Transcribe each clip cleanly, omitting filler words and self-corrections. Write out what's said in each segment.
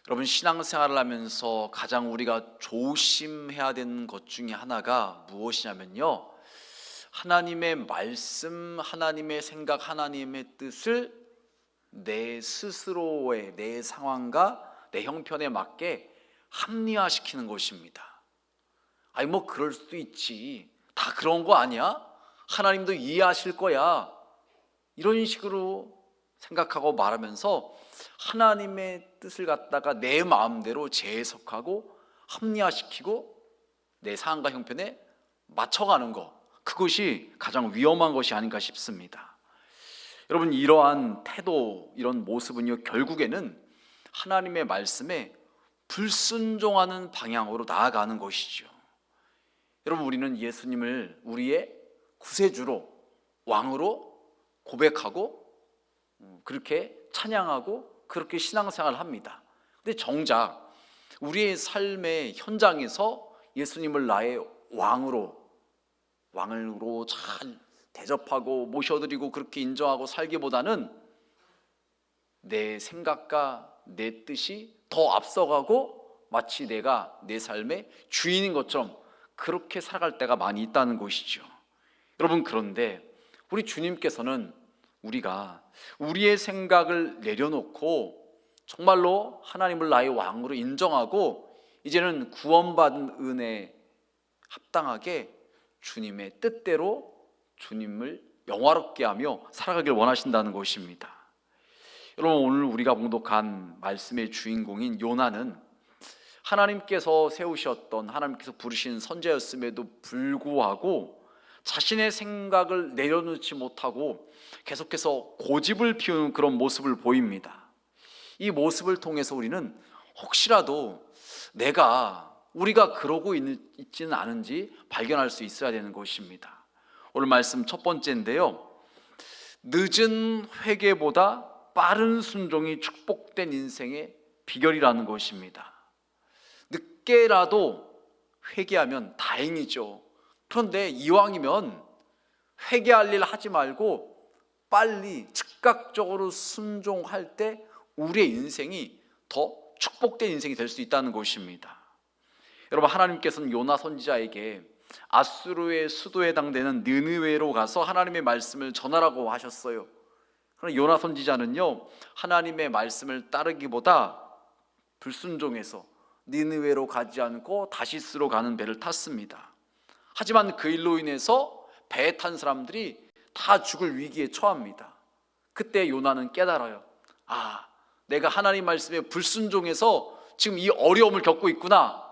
여러분, 신앙생활을 하면서 가장 우리가 조심해야 되는 것 중에 하나가 무엇이냐면요, 하나님의 말씀, 하나님의 생각, 하나님의 뜻을 내 스스로의 내 상황과 내 형편에 맞게 합리화시키는 것입니다. 아니 뭐 그럴 수도 있지, 다 그런 거 아니야? 하나님도 이해하실 거야, 이런 식으로 생각하고 말하면서 하나님의 뜻을 갖다가 내 마음대로 재해석하고 합리화시키고 내 상황과 형편에 맞춰가는 것, 그것이 가장 위험한 것이 아닌가 싶습니다. 여러분, 이러한 태도, 이런 모습은요, 결국에는 하나님의 말씀에 불순종하는 방향으로 나아가는 것이죠. 여러분, 우리는 예수님을 우리의 구세주로, 왕으로 고백하고 그렇게 찬양하고 그렇게 신앙생활을 합니다. 근데 정작 우리의 삶의 현장에서 예수님을 나의 왕으로 잘 대접하고 모셔드리고 그렇게 인정하고 살기보다는 내 생각과 내 뜻이 더 앞서가고 마치 내가 내 삶의 주인인 것처럼 그렇게 살아갈 때가 많이 있다는 것이죠. 여러분, 그런데 우리 주님께서는 우리가 우리의 생각을 내려놓고 정말로 하나님을 나의 왕으로 인정하고 이제는 구원받은 은혜에 합당하게 주님의 뜻대로 주님을 영화롭게 하며 살아가길 원하신다는 것입니다. 여러분, 오늘 우리가 봉독한 말씀의 주인공인 요나는 하나님께서 세우셨던, 하나님께서 부르신 선지자였음에도 불구하고 자신의 생각을 내려놓지 못하고 계속해서 고집을 피우는 그런 모습을 보입니다. 이 모습을 통해서 우리는 혹시라도 우리가 그러고 있지는 않은지 발견할 수 있어야 되는 것입니다. 오늘 말씀 첫 번째인데요, 늦은 회개보다 빠른 순종이 축복된 인생의 비결이라는 것입니다. 늦게라도 회개하면 다행이죠. 그런데 이왕이면 회개할 일 하지 말고 빨리 즉각적으로 순종할 때 우리의 인생이 더 축복된 인생이 될 수 있다는 것입니다. 여러분, 하나님께서는 요나 선지자에게 아수르의 수도에 해당되는 느느웨로 가서 하나님의 말씀을 전하라고 하셨어요. 그러나 요나 선지자는요, 하나님의 말씀을 따르기보다 불순종해서 느느웨로 가지 않고 다시스로 가는 배를 탔습니다. 하지만 그 일로 인해서 배에 탄 사람들이 다 죽을 위기에 처합니다. 그때 요나는 깨달아요. 내가 하나님 말씀에 불순종해서 지금 이 어려움을 겪고 있구나.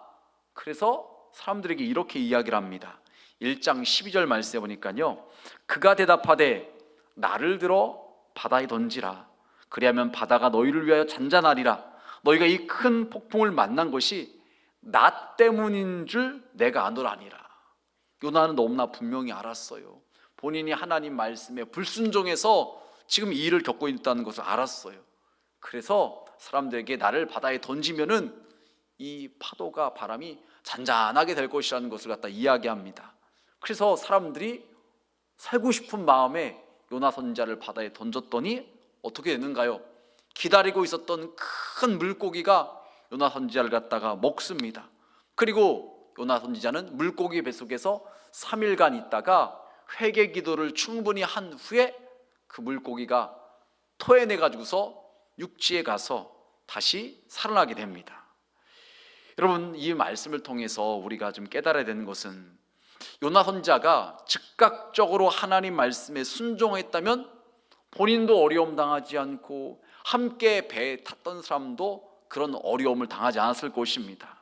그래서 사람들에게 이렇게 이야기를 합니다. 1장 12절 말씀에 보니까요, 그가 대답하되 나를 들어 바다에 던지라. 그리하면 바다가 너희를 위하여 잔잔하리라. 너희가 이 큰 폭풍을 만난 것이 나 때문인 줄 내가 아노라니라. 요나는 너무나 분명히 알았어요. 본인이 하나님 말씀에 불순종해서 지금 이 일을 겪고 있다는 것을 알았어요. 그래서 사람들에게 나를 바다에 던지면은 이 파도가, 바람이 잔잔하게 될 것이라는 것을 갖다 이야기합니다. 그래서 사람들이 살고 싶은 마음에 요나 선지자를 바다에 던졌더니 어떻게 되는가요? 기다리고 있었던 큰 물고기가 요나 선지자를 갖다가 먹습니다. 그리고 요나 선지자는 물고기 뱃속에서 3일간 있다가 회개 기도를 충분히 한 후에 그 물고기가 토해내가지고서 육지에 가서 다시 살아나게 됩니다. 여러분, 이 말씀을 통해서 우리가 좀 깨달아야 되는 것은 요나 선지자가 즉각적으로 하나님 말씀에 순종했다면 본인도 어려움 당하지 않고 함께 배에 탔던 사람도 그런 어려움을 당하지 않았을 것입니다.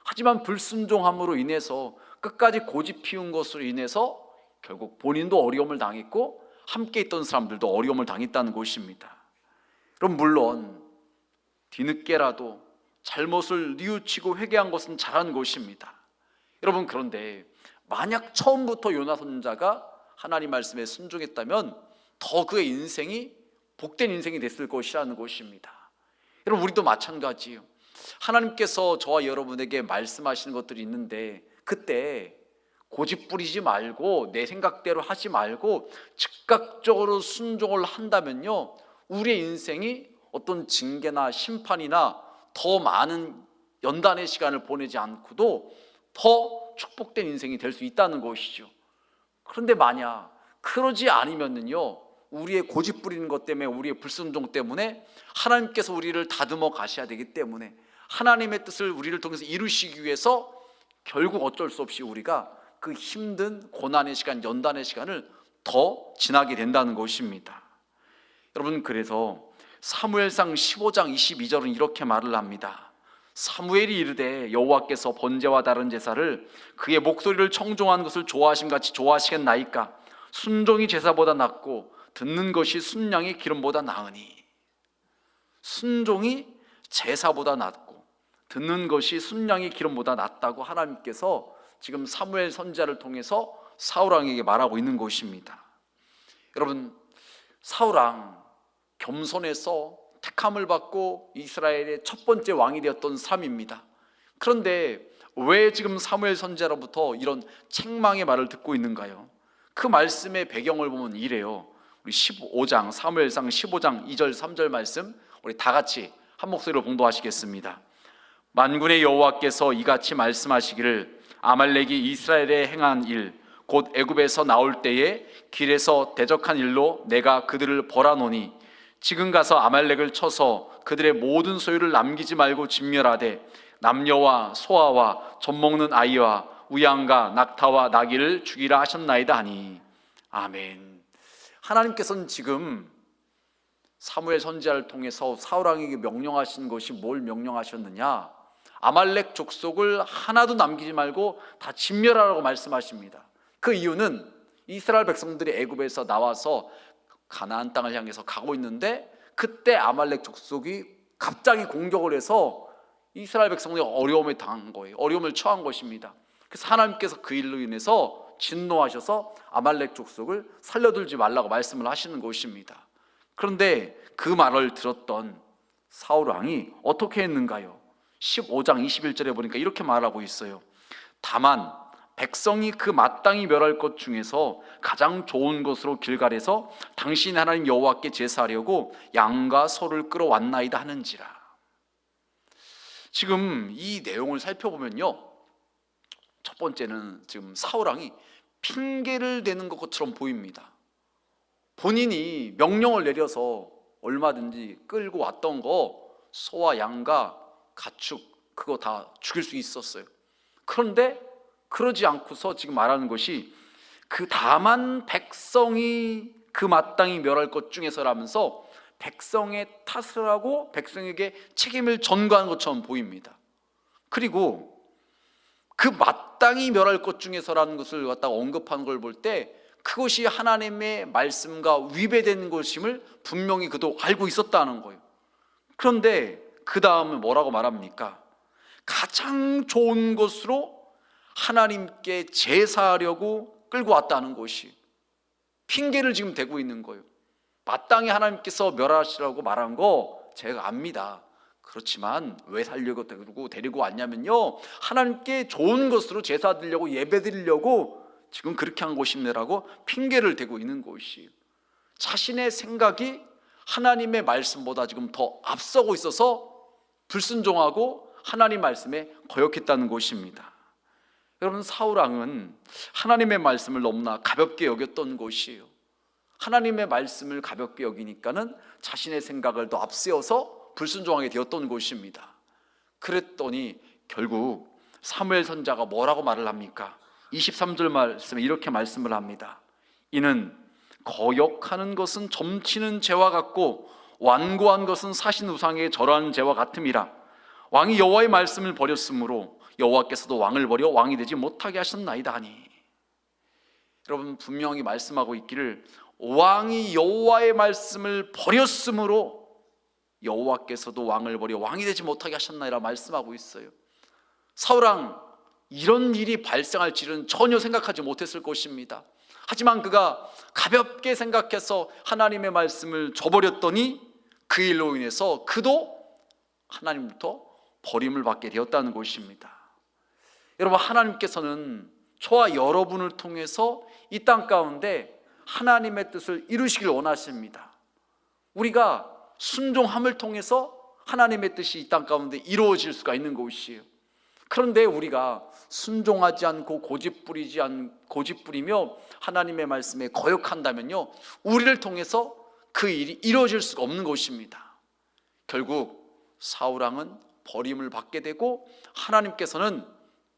하지만 불순종함으로 인해서 끝까지 고집 피운 것으로 인해서 결국 본인도 어려움을 당했고 함께 있던 사람들도 어려움을 당했다는 것입니다. 그럼 물론 뒤늦게라도 잘못을 뉘우치고 회개한 것은 잘한 것입니다. 여러분, 그런데 만약 처음부터 요나 선지자가 하나님 말씀에 순종했다면 더 그의 인생이 복된 인생이 됐을 것이라는 것입니다. 여러분, 우리도 마찬가지예요. 하나님께서 저와 여러분에게 말씀하시는 것들이 있는데 그때 고집 부리지 말고 내 생각대로 하지 말고 즉각적으로 순종을 한다면요, 우리의 인생이 어떤 징계나 심판이나 더 많은 연단의 시간을 보내지 않고도 더 축복된 인생이 될 수 있다는 것이죠. 그런데 만약 그러지 않으면요, 우리의 고집 부리는 것 때문에, 우리의 불순종 때문에 하나님께서 우리를 다듬어 가셔야 되기 때문에 하나님의 뜻을 우리를 통해서 이루시기 위해서 결국 어쩔 수 없이 우리가 그 힘든 고난의 시간, 연단의 시간을 더 지나게 된다는 것입니다. 여러분, 그래서 사무엘상 15장 22절은 이렇게 말을 합니다. 사무엘이 이르되 여호와께서 번제와 다른 제사를 그의 목소리를 청종한 것을 좋아하심 같이 좋아하시겠나이까? 순종이 제사보다 낫고 듣는 것이 순양의 기름보다 나으니. 순종이 제사보다 낫고 듣는 것이 순양의 기름보다 낫다고 하나님께서 지금 사무엘 선지자를 통해서 사울왕에게 말하고 있는 것입니다. 여러분, 사울왕 겸손해서 택함을 받고 이스라엘의 첫 번째 왕이 되었던 사람입니다. 그런데 왜 지금 사무엘 선지자로부터 이런 책망의 말을 듣고 있는가요? 그 말씀의 배경을 보면 이래요. 우리 15장, 사무엘상 15장 2절 3절 말씀 우리 다 같이 한 목소리로 봉독하시겠습니다. 만군의 여호와께서 이같이 말씀하시기를 아말렉이 이스라엘에 행한 일 곧 애굽에서 나올 때에 길에서 대적한 일로 내가 그들을 벌하노니 지금 가서 아말렉을 쳐서 그들의 모든 소유를 남기지 말고 진멸하되 남녀와 소아와 젖먹는 아이와 우양과 낙타와 나귀를 죽이라 하셨나이다 하니. 아멘. 하나님께서는 지금 사무엘 선지자를 통해서 사울왕에게 명령하신 것이 뭘 명령하셨느냐? 아말렉 족속을 하나도 남기지 말고 다 진멸하라고 말씀하십니다. 그 이유는 이스라엘 백성들이 애굽에서 나와서 가나안 땅을 향해서 가고 있는데 그때 아말렉 족속이 갑자기 공격을 해서 이스라엘 백성들이 어려움에 당한 거예요. 어려움을 처한 것입니다. 그래서 하나님께서 그 일로 인해서 진노하셔서 아말렉 족속을 살려들지 말라고 말씀을 하시는 것입니다. 그런데 그 말을 들었던 사울왕이 어떻게 했는가요? 15장 21절에 보니까 이렇게 말하고 있어요. 다만 백성이 그 마땅히 멸할 것 중에서 가장 좋은 것으로 길갈에서 당신 하나님 여호와께 제사하려고 양과 소를 끌어왔나이다 하는지라. 지금 이 내용을 살펴보면요, 첫 번째는 지금 사울왕이 핑계를 대는 것처럼 보입니다. 본인이 명령을 내려서 얼마든지 끌고 왔던 거, 소와 양과 가축 그거 다 죽일 수 있었어요. 그런데 그러지 않고서 지금 말하는 것이 그 다만 백성이 그 마땅히 멸할 것 중에서라면서 백성의 탓을 하고 백성에게 책임을 전가하는 것처럼 보입니다. 그리고 그 마땅히 멸할 것 중에서라는 것을 갖다가 언급한 걸 볼 때 그것이 하나님의 말씀과 위배되는 것임을 분명히 그도 알고 있었다는 거예요. 그런데 그 다음은 뭐라고 말합니까? 가장 좋은 것으로 하나님께 제사하려고 끌고 왔다는 것이 핑계를 지금 대고 있는 거예요. 마땅히 하나님께서 멸하시라고 말한 거 제가 압니다. 그렇지만 왜 살려고 데리고 왔냐면요, 하나님께 좋은 것으로 제사 드리려고 예배 드리려고 지금 그렇게 한 것입니다라고 핑계를 대고 있는 것이 자신의 생각이 하나님의 말씀보다 지금 더 앞서고 있어서 불순종하고 하나님 말씀에 거역했다는 것입니다. 여러분, 사울왕은 하나님의 말씀을 너무나 가볍게 여겼던 것이에요. 하나님의 말씀을 가볍게 여기니까는 자신의 생각을 더 앞세워서 불순종하게 되었던 것입니다. 그랬더니 결국 사무엘 선지자가 뭐라고 말을 합니까? 23절 말씀에 이렇게 말씀을 합니다. 이는 거역하는 것은 점치는 죄와 같고 완고한 것은 사신 우상에 절하는 죄와 같음이라. 왕이 여호와의 말씀을 버렸으므로 여호와께서도 왕을 버려 왕이 되지 못하게 하셨나이다 하니. 여러분, 분명히 말씀하고 있기를 왕이 여호와의 말씀을 버렸으므로 여호와께서도 왕을 버려 왕이 되지 못하게 하셨나이라 말씀하고 있어요. 사울왕 이런 일이 발생할 줄은 전혀 생각하지 못했을 것입니다. 하지만 그가 가볍게 생각해서 하나님의 말씀을 저버렸더니 그 일로 인해서 그도 하나님부터 버림을 받게 되었다는 것입니다. 여러분, 하나님께서는 저와 여러분을 통해서 이 땅 가운데 하나님의 뜻을 이루시길 원하십니다. 우리가 순종함을 통해서 하나님의 뜻이 이 땅 가운데 이루어질 수가 있는 것이에요. 그런데 우리가 순종하지 않고 고집부리며 하나님의 말씀에 거역한다면요, 우리를 통해서 그 일이 이루어질 수가 없는 것입니다. 결국 사울왕은 버림을 받게 되고 하나님께서는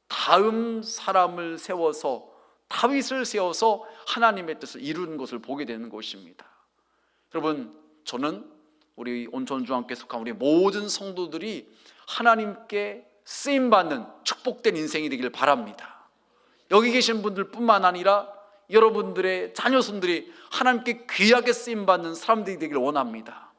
다음 사람을 세워서, 다윗을 세워서 하나님의 뜻을 이루는 것을 보게 되는 것입니다. 여러분, 저는 우리 온천중앙교회 속한 우리 모든 성도들이 하나님께 쓰임받는 축복된 인생이 되기를 바랍니다. 여기 계신 분들뿐만 아니라 여러분들의 자녀손들이 하나님께 귀하게 쓰임받는 사람들이 되기를 원합니다.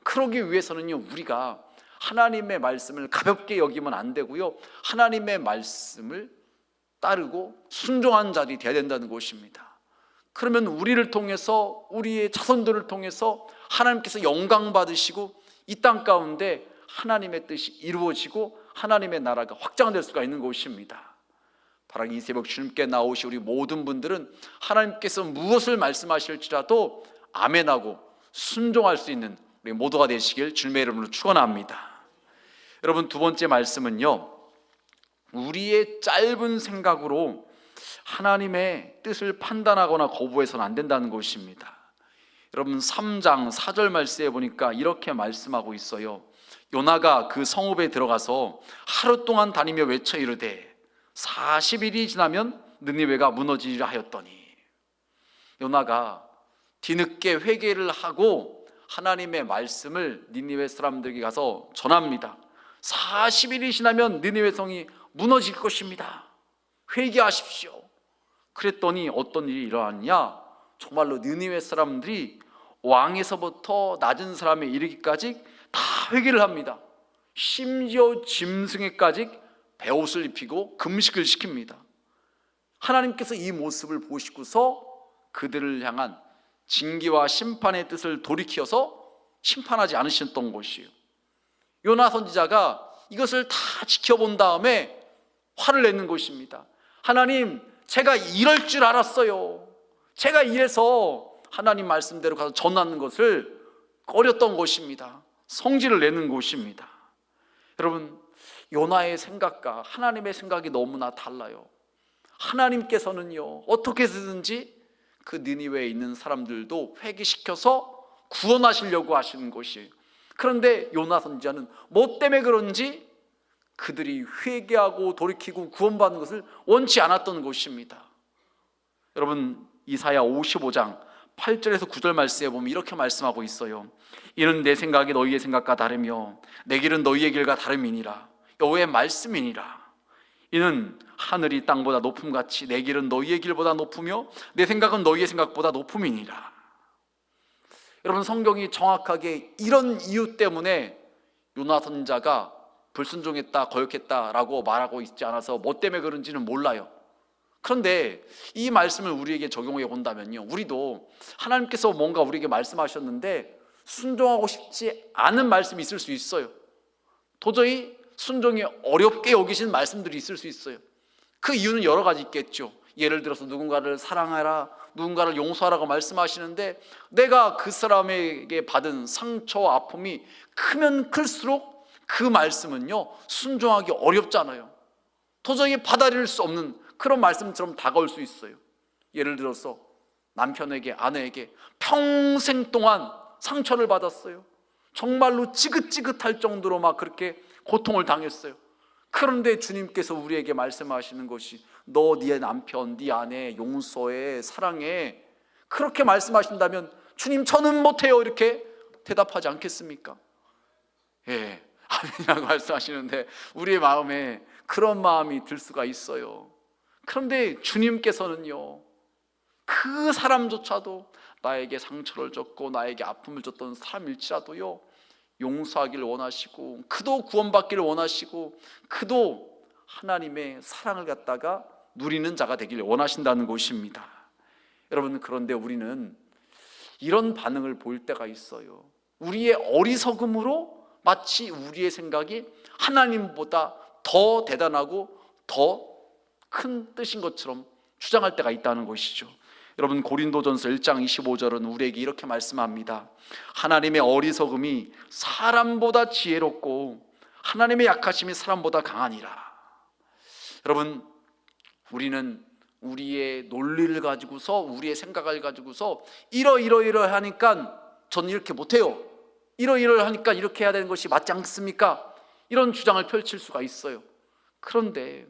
그러기 위해서는요, 우리가 하나님의 말씀을 가볍게 여기면 안 되고요, 하나님의 말씀을 따르고 순종한 자들이 되어야 된다는 것입니다. 그러면 우리를 통해서, 우리의 자손들을 통해서 하나님께서 영광 받으시고 이 땅 가운데 하나님의 뜻이 이루어지고 하나님의 나라가 확장될 수가 있는 것입니다. 바라기 이 새벽 주님께 나오신 우리 모든 분들은 하나님께서 무엇을 말씀하실지라도 아멘하고 순종할 수 있는 우리 모두가 되시길 주님의 이름으로 축원합니다. 여러분, 두 번째 말씀은요, 우리의 짧은 생각으로 하나님의 뜻을 판단하거나 거부해서는 안 된다는 것입니다. 여러분, 3장 4절 말씀에 보니까 이렇게 말씀하고 있어요. 요나가 그 성읍에 들어가서 하루 동안 다니며 외쳐 이르되 40일이 지나면 느니웨가 무너지리라 하였더니, 요나가 뒤늦게 회개를 하고 하나님의 말씀을 니느웨 사람들에게 가서 전합니다. 40일이 지나면 느니웨 성이 무너질 것입니다. 회개하십시오. 그랬더니 어떤 일이 일어났냐? 정말로 느니웨 사람들이 왕에서부터 낮은 사람에 이르기까지 다 회개를 합니다. 심지어 짐승에까지 베옷을 입히고 금식을 시킵니다. 하나님께서 이 모습을 보시고서 그들을 향한 징계와 심판의 뜻을 돌이켜서 심판하지 않으셨던 것이에요. 요나 선지자가 이것을 다 지켜본 다음에 화를 내는 것입니다. 하나님, 제가 이럴 줄 알았어요. 제가 이래서 하나님 말씀대로 가서 전하는 것을 꺼렸던 것입니다. 성질을 내는 것입니다. 여러분, 요나의 생각과 하나님의 생각이 너무나 달라요. 하나님께서는요, 어떻게 해서든지 그 니느웨에 있는 사람들도 회개시켜서 구원하시려고 하시는 것이에요. 그런데 요나 선지자는 뭐 때문에 그런지 그들이 회개하고 돌이키고 구원받는 것을 원치 않았던 것입니다. 여러분, 이사야 55장 8절에서 9절 말씀에 보면 이렇게 말씀하고 있어요. 이는 내 생각이 너희의 생각과 다르며 내 길은 너희의 길과 다름이니라. 여호와의 말씀이니라. 이는 하늘이 땅보다 높음같이 내 길은 너희의 길보다 높으며 내 생각은 너희의 생각보다 높음이니라. 여러분, 성경이 정확하게 이런 이유 때문에 요나 선지자가 불순종했다, 거역했다라고 말하고 있지 않아서 뭐 때문에 그런지는 몰라요. 그런데 이 말씀을 우리에게 적용해 본다면요, 우리도 하나님께서 뭔가 우리에게 말씀하셨는데 순종하고 싶지 않은 말씀이 있을 수 있어요. 도저히 순종이 어렵게 여기신 말씀들이 있을 수 있어요. 그 이유는 여러 가지 있겠죠. 예를 들어서 누군가를 사랑하라, 누군가를 용서하라고 말씀하시는데 내가 그 사람에게 받은 상처와 아픔이 크면 클수록 그 말씀은요, 순종하기 어렵잖아요. 도저히 받아들일 수 없는 그런 말씀처럼 다가올 수 있어요. 예를 들어서 남편에게, 아내에게 평생 동안 상처를 받았어요. 정말로 지긋지긋할 정도로 막 그렇게 고통을 당했어요. 그런데 주님께서 우리에게 말씀하시는 것이 너 네 남편, 네 아내 용서해, 사랑해, 그렇게 말씀하신다면 주님, 저는 못해요, 이렇게 대답하지 않겠습니까? 예, 아멘이라고 말씀하시는데 우리의 마음에 그런 마음이 들 수가 있어요. 그런데 주님께서는요, 그 사람조차도 나에게 상처를 줬고 나에게 아픔을 줬던 사람일지라도요, 용서하기를 원하시고 그도 구원받기를 원하시고 그도 하나님의 사랑을 갖다가 누리는 자가 되기를 원하신다는 것입니다. 여러분, 그런데 우리는 이런 반응을 보일 때가 있어요. 우리의 어리석음으로 마치 우리의 생각이 하나님보다 더 대단하고 더 큰 뜻인 것처럼 주장할 때가 있다는 것이죠. 여러분, 고린도전서 1장 25절은 우리에게 이렇게 말씀합니다. 하나님의 어리석음이 사람보다 지혜롭고 하나님의 약하심이 사람보다 강하니라. 여러분, 우리는 우리의 논리를 가지고서, 우리의 생각을 가지고서 이러하니까 저는 이렇게 못해요, 이러하니까 이렇게 해야 되는 것이 맞지 않습니까? 이런 주장을 펼칠 수가 있어요. 그런데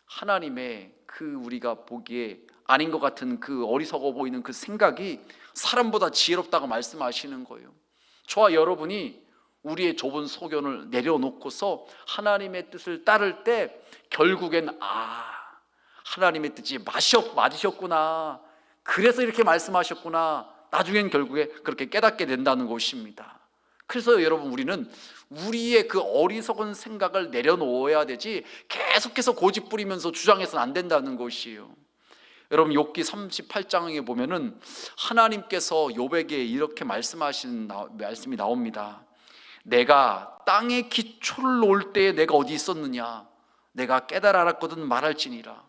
하나님의 그 우리가 보기에 아닌 것 같은 그 어리석어 보이는 그 생각이 사람보다 지혜롭다고 말씀하시는 거예요. 저와 여러분이 우리의 좁은 소견을 내려놓고서 하나님의 뜻을 따를 때 결국엔 하나님의 뜻이 맞으셨구나, 그래서 이렇게 말씀하셨구나, 나중엔 결국에 그렇게 깨닫게 된다는 것입니다. 그래서 여러분, 우리는 우리의 그 어리석은 생각을 내려놓아야 되지 계속해서 고집 부리면서 주장해서는 안 된다는 것이에요. 여러분, 욥기 38장에 보면은 하나님께서 욥에게 이렇게 말씀하신 말씀이 나옵니다. 내가 땅에 기초를 놓을 때에 내가 어디 있었느냐, 내가 깨달아 알았거든 말할지니라.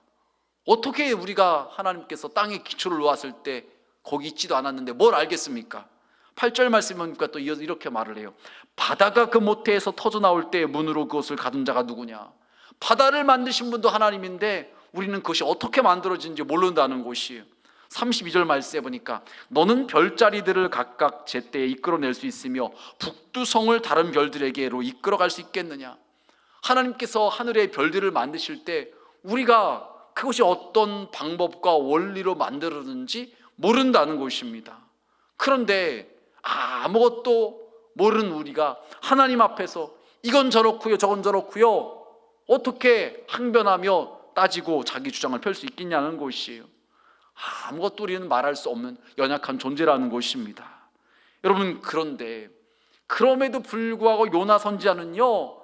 어떻게 우리가 하나님께서 땅에 기초를 놓았을 때 거기 있지도 않았는데 뭘 알겠습니까? 8절 말씀 보니까 또 이어서 이렇게 말을 해요. 바다가 그 모태에서 터져 나올 때 문으로 그것을 가둔 자가 누구냐. 바다를 만드신 분도 하나님인데 우리는 그것이 어떻게 만들어진지 모른다는 것이에요. 32절 말씀에 보니까 너는 별자리들을 각각 제때에 이끌어낼 수 있으며 북두성을 다른 별들에게로 이끌어갈 수 있겠느냐. 하나님께서 하늘의 별들을 만드실 때 우리가 그것이 어떤 방법과 원리로 만들었는지 모른다는 것입니다. 그런데 아무것도 모르는 우리가 하나님 앞에서 이건 저렇고요, 저건 저렇고요, 어떻게 항변하며 따지고 자기 주장을 펼 수 있겠냐는 것이에요. 아무것도 우리는 말할 수 없는 연약한 존재라는 것입니다. 여러분, 그런데 그럼에도 불구하고 요나 선지자는요,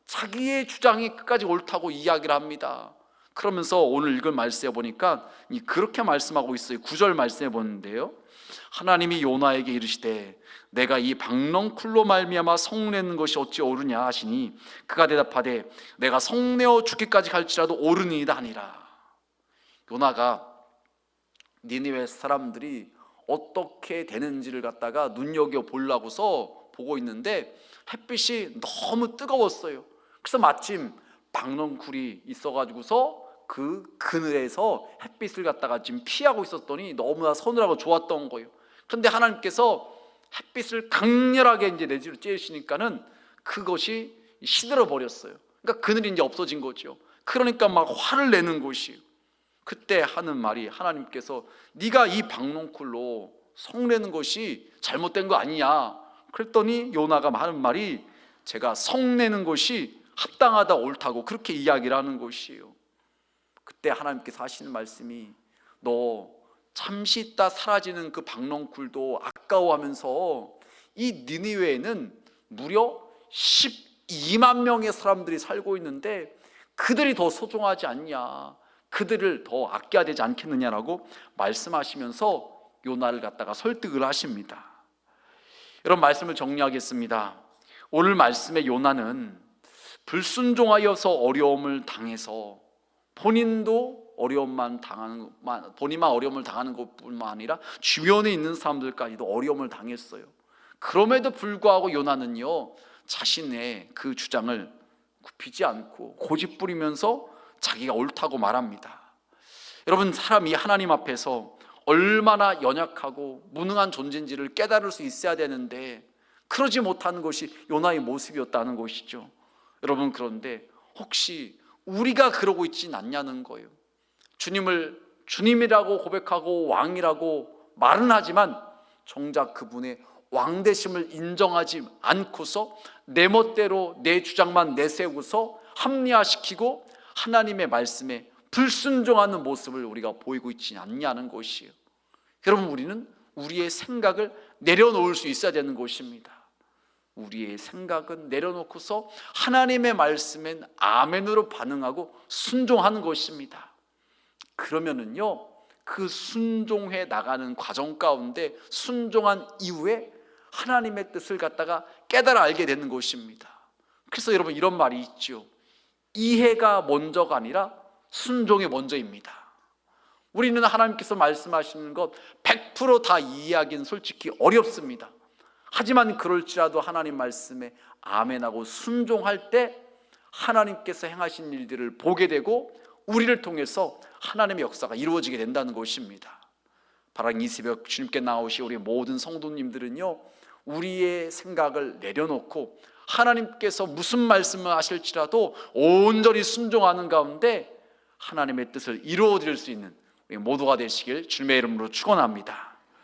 자기의 주장이 끝까지 옳다고 이야기를 합니다. 그러면서 오늘 읽은 말씀에 보니까 그렇게 말씀하고 있어요. 9절 말씀에 보는데요, 하나님이 요나에게 이르시되 내가 이 박넝쿨로 말미암아 성내는 것이 어찌 옳으냐 하시니 그가 대답하되 내가 성내어 죽기까지 갈지라도 옳으니이다 하니라. 요나가 니느웨 사람들이 어떻게 되는지를 갖다가 눈여겨보려고서 보고 있는데 햇빛이 너무 뜨거웠어요. 그래서 마침 박넝쿨이 있어가지고서 그 그늘에서 햇빛을 갖다가 지금 피하고 있었더니 너무나 서늘하고 좋았던 거예요. 그런데 하나님께서 햇빛을 강렬하게 이제 내지로 쬐시니까는 그것이 시들어 버렸어요. 그러니까 그늘이 이제 없어진 거죠. 그러니까 막 화를 내는 것이에요. 그때 하는 말이, 하나님께서 네가 이 박넝쿨로 성내는 것이 잘못된 거 아니냐. 그랬더니 요나가 하는 말이 제가 성내는 것이 합당하다, 옳다고 그렇게 이야기를 하는 것이에요. 그때 하나님께서 하시는 말씀이 너 잠시 있다 사라지는 그 박넝쿨도 아까워하면서 이 니느웨에는 무려 12만 명의 사람들이 살고 있는데 그들이 더 소중하지 않냐, 그들을 더 아껴야 되지 않겠느냐라고 말씀하시면서 요나를 갖다가 설득을 하십니다. 여러분, 말씀을 정리하겠습니다. 오늘 말씀의 요나는 불순종하여서 어려움을 당해서 본인만 어려움을 당하는 것뿐만 아니라 주변에 있는 사람들까지도 어려움을 당했어요. 그럼에도 불구하고 요나는요, 자신의 그 주장을 굽히지 않고 고집 부리면서 자기가 옳다고 말합니다. 여러분, 사람이 하나님 앞에서 얼마나 연약하고 무능한 존재인지를 깨달을 수 있어야 되는데 그러지 못하는 것이 요나의 모습이었다는 것이죠. 여러분, 그런데 혹시 우리가 그러고 있지는 않냐는 거예요. 주님을 주님이라고 고백하고 왕이라고 말은 하지만 정작 그분의 왕되심을 인정하지 않고서 내 멋대로 내 주장만 내세우고서 합리화시키고 하나님의 말씀에 불순종하는 모습을 우리가 보이고 있지 않냐는 것이에요. 여러분, 우리는 우리의 생각을 내려놓을 수 있어야 되는 것입니다. 우리의 생각은 내려놓고서 하나님의 말씀엔 아멘으로 반응하고 순종하는 것입니다. 그러면은요, 그 순종해 나가는 과정 가운데 순종한 이후에 하나님의 뜻을 갖다가 깨달아 알게 되는 것입니다. 그래서 여러분, 이런 말이 있죠. 이해가 먼저가 아니라 순종이 먼저입니다. 우리는 하나님께서 말씀하시는 것 100%다 이해하기는 솔직히 어렵습니다. 하지만 그럴지라도 하나님 말씀에 아멘하고 순종할 때 하나님께서 행하신 일들을 보게 되고 우리를 통해서 하나님의 역사가 이루어지게 된다는 것입니다. 바로 이 새벽 주님께 나오신 우리 모든 성도님들은요, 우리의 생각을 내려놓고 하나님께서 무슨 말씀을 하실지라도 온전히 순종하는 가운데 하나님의 뜻을 이루어 드릴 수 있는 우리 모두가 되시길 주님의 이름으로 축원합니다.